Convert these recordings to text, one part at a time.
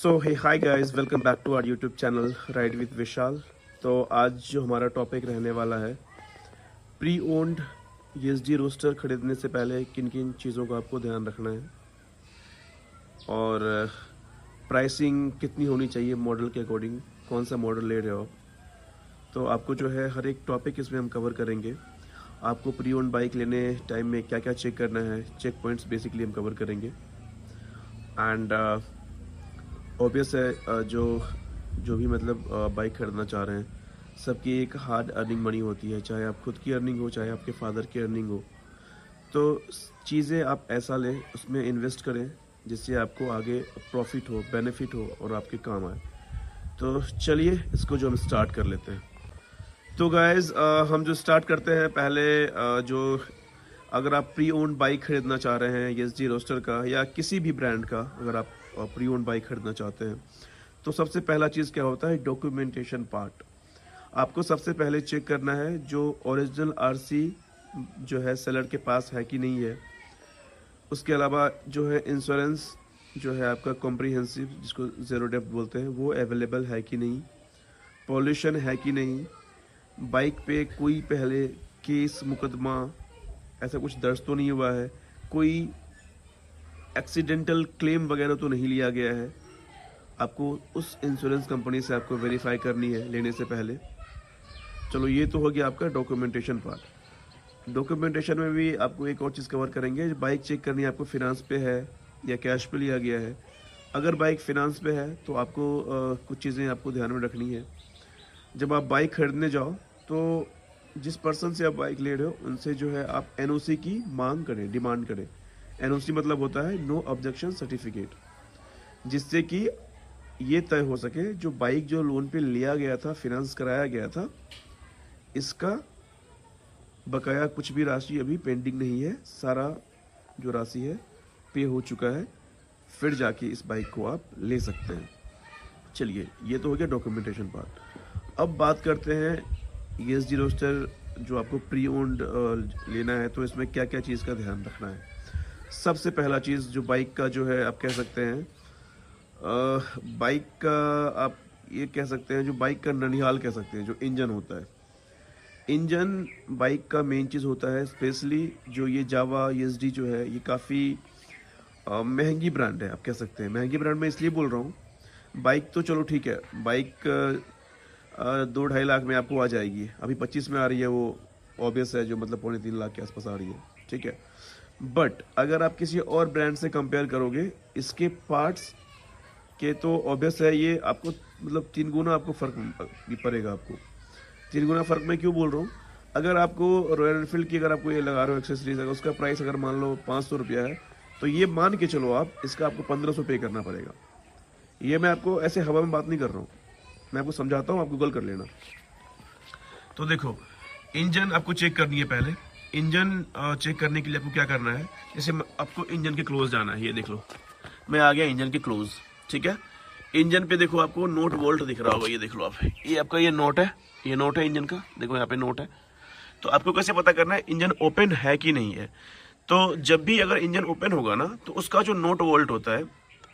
So hey hi guys, welcome back to our YouTube channel ride with Vishal. तो आज जो हमारा टॉपिक रहने वाला है, प्री ओन्ड ईएसडी रोस्टर खरीदने से पहले किन किन चीज़ों का आपको ध्यान रखना है और प्राइसिंग कितनी होनी चाहिए मॉडल के अकॉर्डिंग, कौन सा मॉडल ले रहे हो आप। तो आपको जो है हर एक टॉपिक इसमें हम कवर करेंगे। आपको प्री ओन्ड बाइक लेने टाइम में क्या क्या चेक करना है, चेक पॉइंट्स बेसिकली हम कवर करेंगे। एंड ऑब्वियस है जो भी मतलब बाइक खरीदना चाह रहे हैं, सबकी एक हार्ड अर्निंग मनी होती है, चाहे आप खुद की अर्निंग हो चाहे आपके फादर की अर्निंग हो। तो चीज़ें आप ऐसा लें, उसमें इन्वेस्ट करें जिससे आपको आगे प्रॉफिट हो, बेनिफिट हो और आपके काम आए। तो चलिए इसको जो हम स्टार्ट कर लेते हैं। तो गाइज हम जो स्टार्ट करते हैं पहले, जो अगर आप प्री ओन्ड बाइक खरीदना चाह रहे हैं ईएसडी रोस्टर का या किसी भी ब्रांड का, अगर आप प्री ओन्ड बाइक खरीदना चाहते हैं तो सबसे पहला चीज़ क्या होता है, डॉक्यूमेंटेशन पार्ट। आपको सबसे पहले चेक करना है जो ओरिजिनल आरसी जो है सेलर के पास है कि नहीं है। उसके अलावा जो है इंश्योरेंस जो है आपका कॉम्प्रिहेंसिव, जिसको ज़ीरो डेप्थ बोलते हैं, वो अवेलेबल है कि नहीं, पॉल्यूशन है कि नहीं, बाइक पे कोई पहले केस मुकदमा ऐसा कुछ दर्ज तो नहीं हुआ है, कोई एक्सीडेंटल क्लेम वगैरह तो नहीं लिया गया है। आपको उस इंश्योरेंस कंपनी से आपको वेरीफाई करनी है लेने से पहले। चलो ये तो हो गया आपका डॉक्यूमेंटेशन पार्ट। डॉक्यूमेंटेशन में भी आपको एक और चीज़ कवर करेंगे, बाइक चेक करनी है आपको फिनांस पे है या कैश पे लिया गया है। अगर बाइक फिनांस पे है तो आपको कुछ चीज़ें आपको ध्यान में रखनी है। जब आप बाइक खरीदने जाओ तो जिस पर्सन से आप बाइक ले रहे हो उनसे जो है आप एनओसी की मांग करें, डिमांड करें। एनओसी मतलब होता है नो ऑब्जेक्शन सर्टिफिकेट, जिससे कि ये तय हो सके जो बाइक जो लोन पे लिया गया था, फिनांस कराया गया था, इसका बकाया कुछ भी राशि अभी पेंडिंग नहीं है, सारा जो राशि है पे हो चुका है, फिर जाके इस बाइक को आप ले सकते हैं। चलिए ये तो हो गया डॉक्यूमेंटेशन पार्ट। अब बात करते हैं ईएसडी रोस्टर जो आपको प्री ओन्ड लेना है, तो इसमें क्या क्या चीज़ का ध्यान रखना है। सबसे पहला चीज़ जो बाइक का जो है आप कह सकते हैं, बाइक का आप ये कह सकते हैं, जो बाइक का ननिहाल कह सकते हैं, जो इंजन होता है। इंजन बाइक का मेन चीज़ होता है। स्पेशली जो ये जावा ईएसडी जो है ये काफ़ी महंगी ब्रांड है, आप कह सकते हैं। महंगी ब्रांड में इसलिए बोल रहा हूँ, बाइक तो चलो ठीक है, बाइक 2-2.5 लाख में आपको आ जाएगी, अभी 25 में आ रही है, वो ऑब्वियस है, जो मतलब 2.25 लाख के आसपास आ रही है, ठीक है। बट अगर आप किसी और ब्रांड से कंपेयर करोगे इसके पार्ट्स के, तो ऑब्वियस है ये आपको मतलब 3 गुना आपको फ़र्क भी पड़ेगा। आपको 3 गुना फ़र्क मैं क्यों बोल रहा हूँ, अगर आपको रॉयल एनफील्ड की अगर आपको ये लगा रहे हो एक्सेसरीज, अगर उसका प्राइस अगर मान लो 500 रुपया है, तो ये मान के चलो आप इसका आपको 1500 पे करना पड़ेगा। ये मैं आपको ऐसे हवा में बात नहीं कर रहा हूँ, मैं आपको समझाता हूँ, आप गूगल कर लेना। तो देखो, इंजन आपको चेक करनी है पहले। इंजन चेक करने के लिए आपको क्या करना है, जैसे आपको इंजन के क्लोज जाना है। ये देख लो, मैं आ गया इंजन के क्लोज, ठीक है। इंजन पे देखो आपको नोट वोल्ट दिख रहा होगा, ये देख लो आप, ये आपका ये नोट है इंजन का, देखो यहाँ पे नोट है। तो आपको कैसे पता करना है इंजन ओपन है कि नहीं है। तो जब भी अगर इंजन ओपन होगा ना, तो उसका जो नोट वोल्ट होता है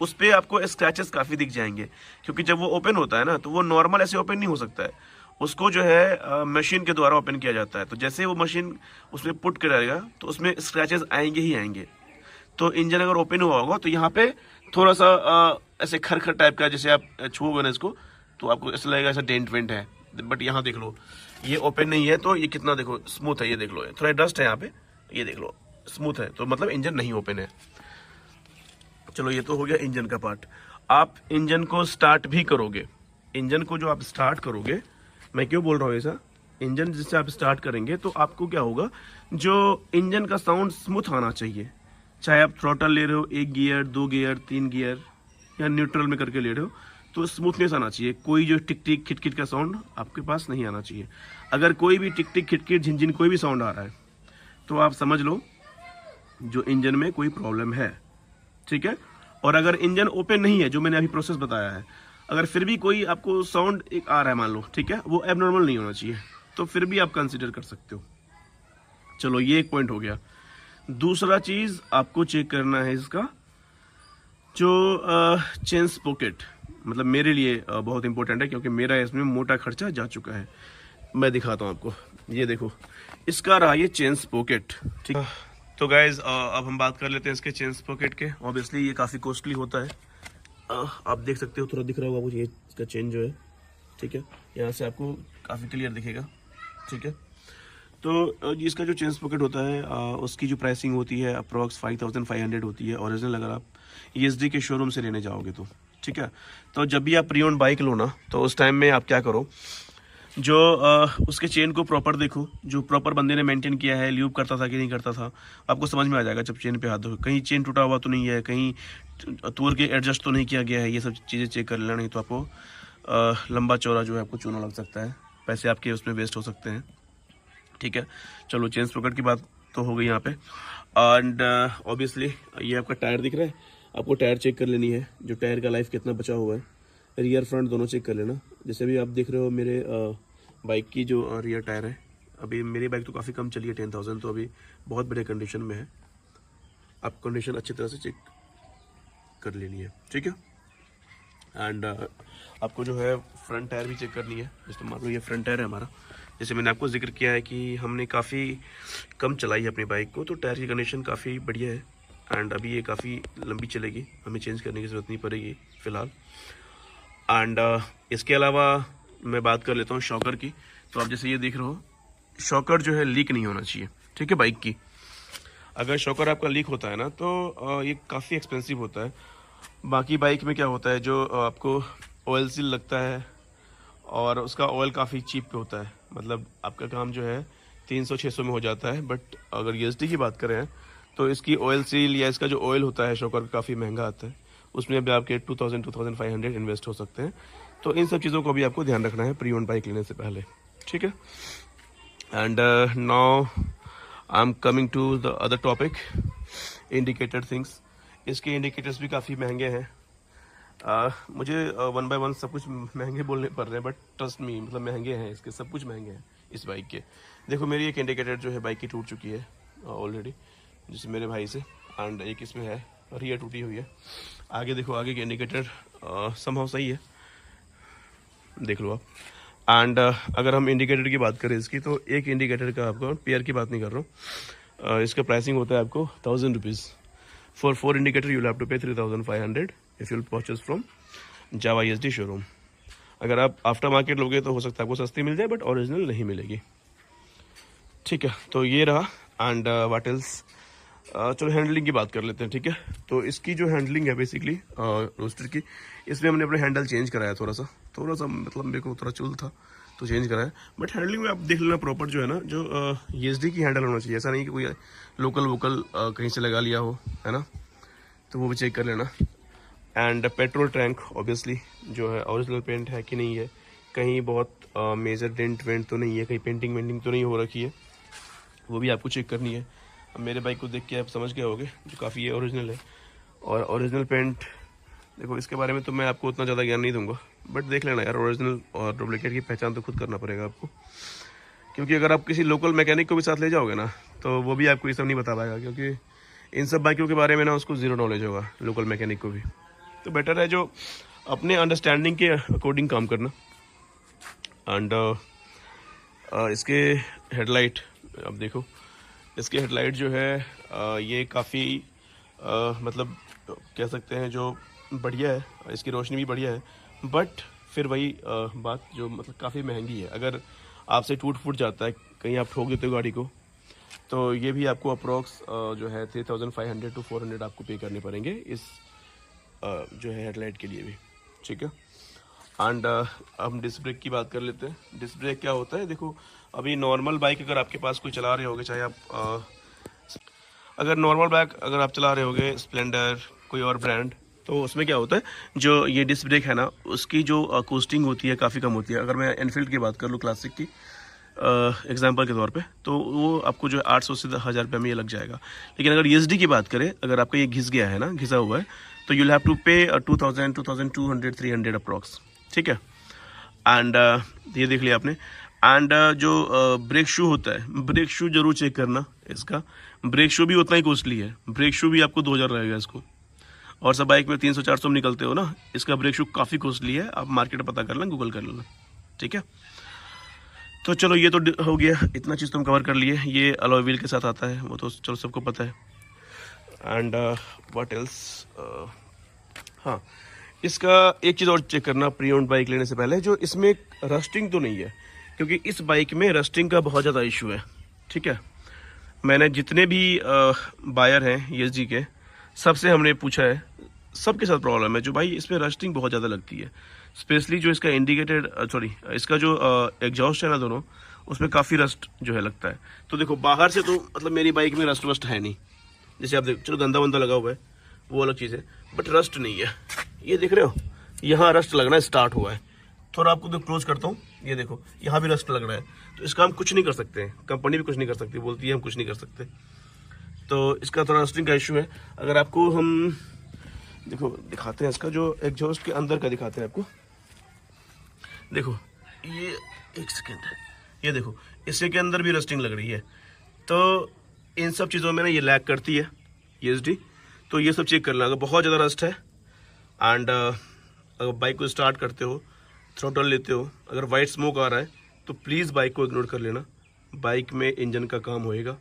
उस पर आपको स्क्रैचेस काफ़ी दिख जाएंगे, क्योंकि जब वो ओपन होता है ना, तो वो नॉर्मल ऐसे ओपन नहीं हो सकता है, उसको जो है मशीन के द्वारा ओपन किया जाता है। तो जैसे वो मशीन उसमें पुट करेगा तो उसमें स्क्रैचेस आएंगे ही आएंगे। तो इंजन अगर ओपन हुआ होगा तो यहाँ पे थोड़ा सा ऐसे खरखर टाइप का, जैसे आप छूओगे ना इसको तो आपको ऐसा लगेगा ऐसा डेंट वेंट है। बट यहाँ देख लो ये ओपन नहीं है, तो ये कितना देखो स्मूथ है, ये देख लो, थोड़ा डस्ट है यहाँ पे, ये देख लो स्मूथ है, तो मतलब इंजन नहीं ओपन है। चलो ये तो हो गया इंजन का पार्ट। आप इंजन को स्टार्ट भी करोगे, इंजन को जो आप स्टार्ट करोगे, मैं क्यों बोल रहा हूँ ऐसा, इंजन जिससे आप स्टार्ट करेंगे तो आपको क्या होगा, जो इंजन का साउंड स्मूथ आना चाहिए। चाहे आप थ्रॉटल ले रहे हो 1 गियर 2 गियर 3 गियर या न्यूट्रल में करके ले रहे हो, तो स्मूथनेस आना चाहिए। कोई जो टिक टिक खिटखिट का साउंड आपके पास नहीं आना चाहिए। अगर कोई भी टिक टिक खिटखिट झिनझिन कोई भी साउंड आ रहा है तो आप समझ लो जो इंजन में कोई प्रॉब्लम है, ठीक है। और अगर इंजन ओपन नहीं है, जो मैंने अभी प्रोसेस बताया है, अगर फिर भी कोई आपको साउंड एक आ रहा है मान लो, ठीक है, वो एबनॉर्मल नहीं होना चाहिए, तो फिर भी आप कंसिडर कर सकते हो। चलो ये एक पॉइंट हो गया। दूसरा चीज आपको चेक करना है इसका जो चेन स्पॉकेट, मतलब मेरे लिए बहुत इंपॉर्टेंट है, क्योंकि मेरा इसमें मोटा खर्चा जा चुका है। मैं दिखाता हूँ आपको, ये देखो, इसका रहा ये चेन पॉकेट, ठीक। तो गाइज अब हम बात कर लेते हैं इसके चेन पॉकेट के। ऑब्वियसली ये काफ़ी कॉस्टली होता है। आप देख सकते हो, थोड़ा दिख रहा होगा मुझे, इसका चेन जो है, ठीक है, यहाँ से आपको काफ़ी क्लियर दिखेगा, ठीक है। तो इसका जो चेन पॉकेट होता है उसकी जो प्राइसिंग होती है अप्रॉक्स 5500 होती है ओरिजिनल, अगर आप ESD के शोरूम से लेने जाओगे तो, ठीक है। तो जब भी आप प्री ओन्ड बाइक लो ना, तो उस टाइम में आप क्या करो, जो उसके चेन को प्रॉपर देखो, जो प्रॉपर बंदे ने मेंटेन किया है, ल्यूब करता था कि नहीं करता था, आपको समझ में आ जाएगा जब चेन पे हाथ दो। कहीं चेन टूटा हुआ तो नहीं है, कहीं तोड़ के एडजस्ट तो नहीं किया गया है, ये सब चीज़ें चेक कर लेना, नहीं तो आपको लंबा चौड़ा जो है आपको चूना लग सकता है, पैसे आपके उसमें वेस्ट हो सकते हैं, ठीक है। चलो चेन पॉकेट की बात तो हो गई यहाँ पे। एंड ऑब्वियसली ये आपका टायर दिख रहा है, आपको टायर चेक कर लेनी है, जो टायर का लाइफ कितना बचा हुआ है, रियर फ्रंट दोनों चेक कर लेना। जैसे भी आप देख रहे हो मेरे बाइक की जो रियर टायर है, अभी मेरी बाइक तो काफ़ी कम चली है 10,000, तो अभी बहुत बढ़िया कंडीशन में है। आप कंडीशन अच्छी तरह से चेक कर लेनी है, ठीक है। एंड आपको जो है फ्रंट टायर भी चेक करनी है। जैसे मान लो ये फ्रंट टायर है हमारा, जैसे मैंने आपको जिक्र किया है कि हमने काफ़ी कम चलाई है अपनी बाइक को, तो टायर की कंडीशन काफ़ी बढ़िया है। एंड अभी ये काफ़ी लंबी चलेगी, हमें चेंज करने की ज़रूरत नहीं पड़ेगी फ़िलहाल। एंड इसके अलावा मैं बात कर लेता हूँ शॉकर की। तो आप जैसे ये देख रहे हो, शॉकर जो है लीक नहीं होना चाहिए, ठीक है, बाइक की। अगर शॉकर आपका लीक होता है ना, तो ये काफ़ी एक्सपेंसिव होता है। बाकी बाइक में क्या होता है, जो आपको ऑयल सील लगता है, और उसका ऑयल काफ़ी चीप पे होता है, मतलब आपका काम जो है 300-600 में हो जाता है। बट अगर ESD की बात करें तो इसकी ऑयल सील या इसका जो ऑयल होता है शॉकर काफ़ी महंगा आता है, उसमें भी आपके 2000-2500 इन्वेस्ट हो सकते हैं। तो इन सब चीज़ों को भी आपको ध्यान रखना है प्री ओन्ड बाइक लेने से पहले, ठीक है। And now I am coming to the other topic, indicator things. इसके इंडिकेटर्स भी काफ़ी महंगे हैं। मुझे 1 बाय 1 सब कुछ महंगे बोलने पड़ रहे हैं, बट ट्रस्ट मी, मतलब महंगे हैं इसके, सब कुछ महंगे हैं इस बाइक के। देखो मेरी एक इंडिकेटर जो है बाइक की टूट चुकी है ऑलरेडी, जिससे मेरे भाई से, एंड एक इसमें है रियर टूटी हुई है। आगे देखो, आगे की इंडिकेटर समहाउ सही है, देख लो आप। एंड अगर हम इंडिकेटर की बात करें इसकी, तो एक इंडिकेटर का, आपको पेयर की बात नहीं कर रहा हूँ, इसका प्राइसिंग होता है आपको 1000 rupees. For 4 indicator you have to pay 3500 if you purchase from Jawa ESD showroom. अगर आप आफ्टर मार्केट लोगे तो हो सकता है आपको सस्ती मिल जाए, बट ओरिजिनल नहीं मिलेगी, ठीक है। तो ये रहा। एंड व्हाट एल्स, चलो हैंडलिंग की बात कर लेते हैं, ठीक है। तो इसकी जो हैंडलिंग है बेसिकली रोस्टर की, इसमें हमने अपने हैंडल चेंज कराया थोड़ा सा, मतलब मेरे को थोड़ा चुल था तो चेंज कराया। बट हैंडलिंग में आप देख लेना प्रॉपर जो है ना, जो ESD की हैंडल होना चाहिए, ऐसा नहीं कि कोई लोकल वोकल कहीं से लगा लिया हो, है ना, तो वो भी चेक कर लेना। एंड पेट्रोल टैंक ऑब्वियसली जो है ओरिजिनल पेंट है कि नहीं है, कहीं बहुत मेजर डेंट वेंट तो नहीं है, कहीं पेंटिंग वेंटिंग तो नहीं हो रखी है, वो भी आपको चेक करनी है। अब मेरे बाइक को देख के आप समझ गए होगे, जो काफ़ी ये ओरिजिनल है। और ओरिजिनल पेंट देखो, इसके बारे में तो मैं आपको उतना ज़्यादा ज्ञान नहीं दूंगा, बट देख लेना यार, ओरिजिनल और डुप्लीकेट की पहचान तो खुद करना पड़ेगा आपको। क्योंकि अगर आप किसी लोकल मैकेनिक को भी साथ ले जाओगे ना, तो वो भी आपको ये सब नहीं बता पाएगा, क्योंकि इन सब बाइकों के बारे में ना उसको ज़ीरो नॉलेज होगा, लोकल मैकेनिक को भी। तो बेटर है जो अपने अंडरस्टैंडिंग के अकॉर्डिंग काम करना। एंड इसके हेडलाइट, अब देखो, इसके हेडलाइट जो है ये काफ़ी मतलब कह सकते हैं जो बढ़िया है, इसकी रोशनी भी बढ़िया है, बट फिर वही बात जो मतलब काफ़ी महंगी है। अगर आपसे टूट फूट जाता है, कहीं आप ठोक देते हो गाड़ी को, तो ये भी आपको अप्रॉक्स जो है 3500 to 400 आपको पे करने पड़ेंगे इस जो है हेडलाइट के लिए भी, ठीक है। एंड हम डिस्क ब्रेक की बात कर लेते हैं। डिस्क ब्रेक क्या होता है, देखो अभी नॉर्मल बाइक अगर आपके पास कोई चला रहे होगे, चाहे आप अगर नॉर्मल बाइक अगर आप चला रहे होगे, स्प्लेंडर कोई और ब्रांड, तो उसमें क्या होता है, जो ये डिस्क ब्रेक है ना, उसकी जो कॉस्टिंग होती है काफ़ी कम होती है। अगर मैं एनफील्ड की बात कर लूँ क्लासिक की एग्जांपल के तौर पे, तो वो आपको जो है 800 से 1000 रुपये में ये लग जाएगा। लेकिन अगर ESD की बात करें, अगर आपका ये घिस गया है ना, घिसा हुआ है, तो यू हैव टू पे 2000, 2200, 300 अप्रॉक्स, ठीक है। एंड ये देख लिया आपने। एंड जो ब्रेक शू होता है, ब्रेक शू जरूर चेक करना इसका। ब्रेक शू भी उतना ही कॉस्टली है, ब्रेक शू भी आपको 2000 रहेगा इसको। और सब बाइक में 300-400 में निकलते हो ना, इसका ब्रेक शू काफ़ी कॉस्टली है, आप मार्केट में पता कर लेना, गूगल कर लेना, ठीक है। तो चलो ये तो हो गया, इतना चीज़ तुम कवर कर लिए। ये अलॉय व्हील के साथ आता है, वो तो चलो सबको पता है। एंड व्हाट एल्स, हाँ इसका एक चीज़ और चेक करना प्री ओन्ड बाइक लेने से पहले, जो इसमें रस्टिंग तो नहीं है, क्योंकि इस बाइक में रस्टिंग का बहुत ज़्यादा इशू है, ठीक है। मैंने जितने भी बायर हैं ESG के, सबसे हमने पूछा है, सबके साथ प्रॉब्लम है जो भाई इसमें रस्टिंग बहुत ज़्यादा लगती है। स्पेशली जो इसका इंडिकेटेड इसका जो एग्जॉस्ट है ना दोनों, उसमें काफ़ी रस्ट जो है लगता है। तो देखो बाहर से तो मतलब मेरी बाइक में रस्ट वस्ट है नहीं, जैसे आप देखो, चलो गंदा वंदा लगा हुआ है वो अलग चीज़ है, बट रस्ट नहीं है। ये देख रहे हो, यहाँ रस्ट लगना स्टार्ट हुआ है। थोड़ा आपको तो क्लोज करता हूँ, ये देखो यहाँ भी रस्ट लग रहा है। तो इसका हम कुछ नहीं कर सकते हैं, कंपनी भी कुछ नहीं कर सकती, बोलती है हम कुछ नहीं कर सकते। तो इसका थोड़ा रस्टिंग का इशू है। अगर आपको हम देखो दिखाते हैं, इसका जो एग्जॉस्ट के अंदर का दिखाते हैं आपको, देखो ये एक सेकेंड, ये देखो इससे के अंदर भी रस्टिंग लग रही है। तो इन सब चीज़ों में ना ये लैग करती है ESD, तो ये सब चेक कर लेना। अगर बहुत ज़्यादा रस्ट है एंड अगर बाइक को स्टार्ट करते हो, थ्रोटल लेते हो, अगर वाइट स्मोक आ रहा है तो प्लीज़ बाइक को इग्नोर कर लेना। बाइक में इंजन का काम होएगा,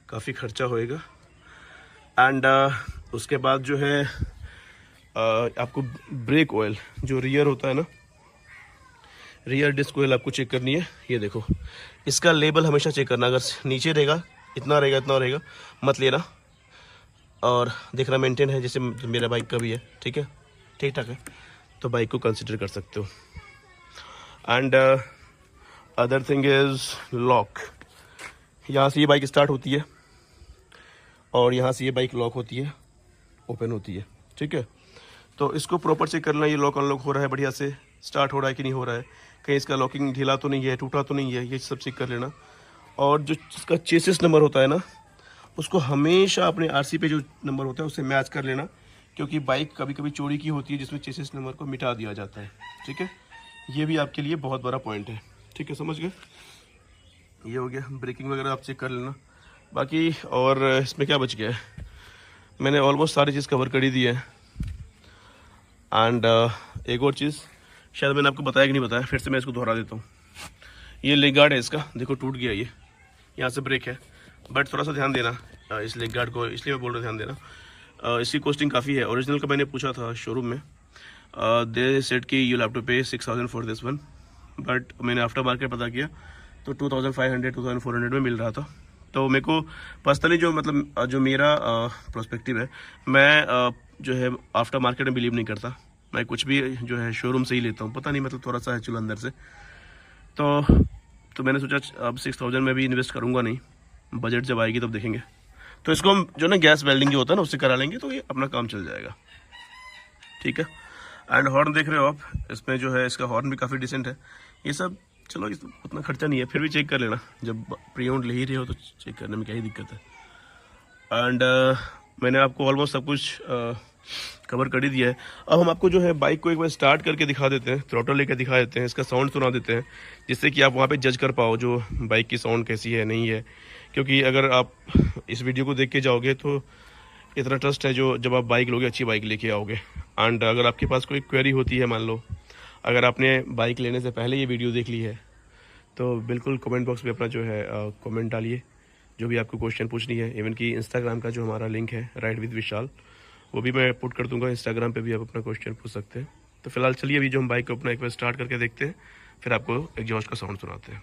काफ़ी खर्चा होएगा। एंड उसके बाद जो है आपको ब्रेक ऑयल जो रियर होता है ना, रियर डिस्क ऑयल आपको चेक करनी है। ये देखो इसका लेबल हमेशा चेक करना, अगर नीचे रहेगा इतना रहेगा इतना रहेगा मत लेना, और देखना मेंटेन है, जैसे मेरा बाइक का भी है, ठीक है, ठीक ठाक है, तो बाइक को कंसिडर कर सकते हो। And other thing is lock. यहाँ से ये बाइक स्टार्ट होती है और यहाँ से ये बाइक लॉक होती है, ओपन होती है, ठीक है। तो इसको प्रॉपर चेक करना, ये लॉक अनलॉक हो रहा है बढ़िया से, स्टार्ट हो रहा है कि नहीं हो रहा है, कहीं इसका लॉकिंग ढीला तो नहीं है, टूटा तो नहीं है, ये सब चेक कर लेना। और जो इसका चेसिस नंबर होता है ना, उसको हमेशा अपने RC पे जो नंबर होता है उससे मैच कर लेना, क्योंकि बाइक कभी कभी चोरी की होती है जिसमें चेसिस नंबर को मिटा दिया जाता है, ठीक है। ये भी आपके लिए बहुत बड़ा पॉइंट है, ठीक है, समझ गए। ये हो गया, ब्रेकिंग वगैरह आप चेक कर लेना। बाकी और इसमें क्या बच गया है, मैंने ऑलमोस्ट सारी चीज़ कवर कर ही दी है। एंड एक और चीज़ शायद मैंने आपको बताया कि नहीं बताया, फिर से मैं इसको दोहरा देता हूँ। ये लेग गार्ड है इसका, देखो टूट गया, ये यहाँ से ब्रेक है, बट थोड़ा सा ध्यान देना इस लेग गार्ड को, इसलिए मैं बोल रहा ध्यान देना। इसकी कॉस्टिंग काफ़ी है, ओरिजिनल का मैंने पूछा था शोरूम में, दे सेड कि यू हैव टू पे 6000 फॉर दिस वन, बट मैंने आफ्टर मार्केट पता किया तो 2500-2400 में मिल रहा था। तो मेरे को पर्सनली जो मतलब जो मेरा प्रोस्पेक्टिव है, मैं जो है आफ्टर मार्केट में बिलीव नहीं करता, मैं कुछ भी जो है शोरूम से ही लेता हूँ। पता नहीं मतलब थोड़ा सा है चलो अंदर से, तो मैंने सोचा अब 6000 में भी इन्वेस्ट करूँगा नहीं, बजट जब आएगी तब देखेंगे। तो इसको हम जो ना गैस वेल्डिंग जो होता है ना उससे करा लेंगे, तो ये अपना काम चल जाएगा, ठीक है। एंड हॉर्न देख रहे हो आप, इसमें जो है इसका हॉर्न भी काफ़ी डिसेंट है। ये सब चलो इस उतना खर्चा नहीं है, फिर भी चेक कर लेना, जब प्री ओन्ड ले ही रहे हो तो चेक करने में क्या ही दिक्कत है। एंड मैंने आपको ऑलमोस्ट सब कुछ कवर कर ही दिया है। अब हम आपको जो है बाइक को एक बार स्टार्ट करके दिखा देते हैं, थ्रॉटल लेकर दिखा देते हैं, इसका साउंड सुना देते हैं, जिससे कि आप वहाँ पे जज कर पाओ जो बाइक की साउंड कैसी है नहीं है। क्योंकि अगर आप इस वीडियो को देख के जाओगे तो इतना ट्रस्ट है जो जब आप बाइक लोगे अच्छी बाइक लेके आओगे। एंड अगर आपके पास कोई क्वेरी होती है, मान लो अगर आपने बाइक लेने से पहले ये वीडियो देख ली है, तो बिल्कुल कमेंट बॉक्स में अपना जो है कमेंट डालिए, जो भी आपको क्वेश्चन पूछनी है। इवन कि इंस्टाग्राम का जो हमारा लिंक है राइड विद विशाल, वो भी मैं पुट कर दूंगा, इंस्टाग्राम पे भी आप अपना क्वेश्चन पूछ सकते हैं। तो फिलहाल चलिए अभी जो हम बाइक को अपना एक बार स्टार्ट करके देखते हैं, फिर आपको एग्जॉस्ट का साउंड सुनाते हैं।